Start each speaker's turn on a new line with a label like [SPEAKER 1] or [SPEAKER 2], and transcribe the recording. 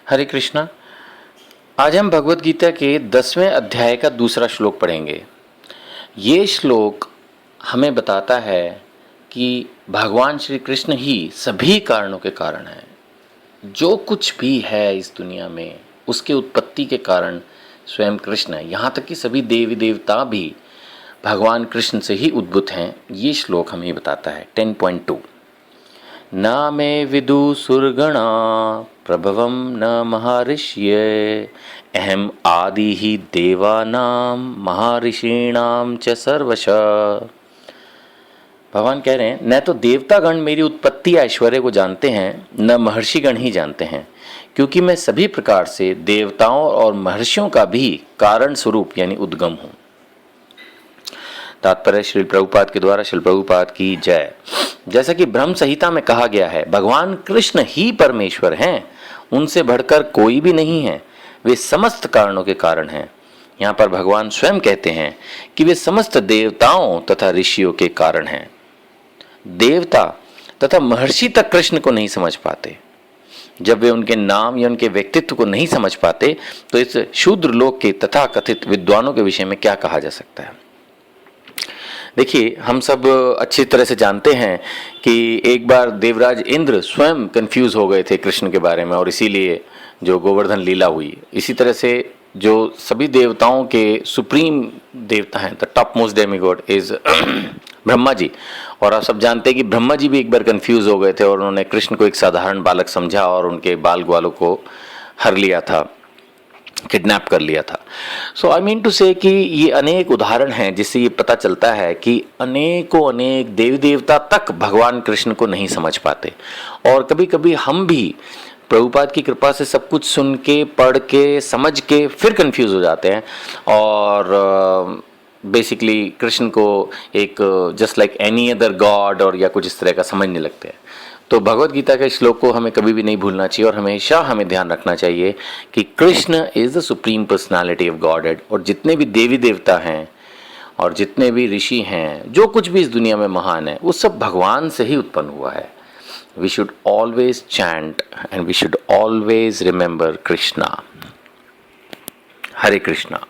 [SPEAKER 1] हरे कृष्णा। आज हम भगवत गीता के 10वें अध्याय का दूसरा श्लोक पढ़ेंगे। ये श्लोक हमें बताता है कि भगवान श्री कृष्ण ही सभी कारणों के कारण हैं। जो कुछ भी है इस दुनिया में उसके उत्पत्ति के कारण स्वयं कृष्ण है। यहाँ तक कि सभी देवी देवता भी भगवान कृष्ण से ही उद्भूत हैं। ये श्लोक हमें बताता है। 10.2 न मे विदुसुरगणा प्रभवं न महर्षिये अहम आदि ही देवानां महर्षीणां च सर्वशः। भगवान कह रहे हैं, न तो देवतागण मेरी उत्पत्ति ऐश्वर्य को जानते हैं, न महर्षिगण ही जानते हैं, क्योंकि मैं सभी प्रकार से देवताओं और महर्षियों का भी कारण स्वरूप यानी उद्गम हूँ। तात्पर्य श्री प्रभुपाद के द्वारा श्री प्रभुपाद की जय। जैसा कि ब्रह्म संहिता में कहा गया है, भगवान कृष्ण ही परमेश्वर हैं, उनसे बढ़कर कोई भी नहीं है, वे समस्त कारणों के कारण हैं। यहाँ पर भगवान स्वयं कहते हैं कि वे समस्त देवताओं तथा ऋषियों के कारण हैं। देवता तथा महर्षि तक कृष्ण को नहीं समझ पाते। जब वे उनके नाम या उनके व्यक्तित्व को नहीं समझ पाते तो इस शूद्र लोक के तथा कथित विद्वानों के विषय में क्या कहा जा सकता है। देखिए, हम सब अच्छी तरह से जानते हैं कि एक बार देवराज इंद्र स्वयं कंफ्यूज हो गए थे कृष्ण के बारे में, और इसीलिए जो गोवर्धन लीला हुई। इसी तरह से जो सभी देवताओं के सुप्रीम देवता हैं, the topmost demigod is Brahma ji. और आप सब जानते हैं कि ब्रह्मा जी भी एक बार कंफ्यूज हो गए थे और उन्होंने कृष्ण को एक साधारण बालक समझा और उनके बाल ग्वालों को हर लिया था, किडनैप कर लिया था। सो आई मीन टू से कि ये अनेक उदाहरण हैं जिससे ये पता चलता है कि अनेकों अनेक देवी देवता तक भगवान कृष्ण को नहीं समझ पाते। और कभी कभी हम भी प्रभुपाद की कृपा से सब कुछ सुन के, पढ़ के, समझ के फिर कंफ्यूज हो जाते हैं और बेसिकली कृष्ण को एक just like any other God और या कुछ इस तरह का समझने लगते हैं। तो भगवत गीता के श्लोक को हमें कभी भी नहीं भूलना चाहिए और हमेशा हमें ध्यान रखना चाहिए कि Krishna is the supreme personality of godhead. और जितने भी देवी देवता हैं और जितने भी ऋषि हैं, जो कुछ भी इस दुनिया में महान है, वो सब भगवान से ही उत्पन्न हुआ है। We should always chant and we should always remember Krishna. Hare Krishna.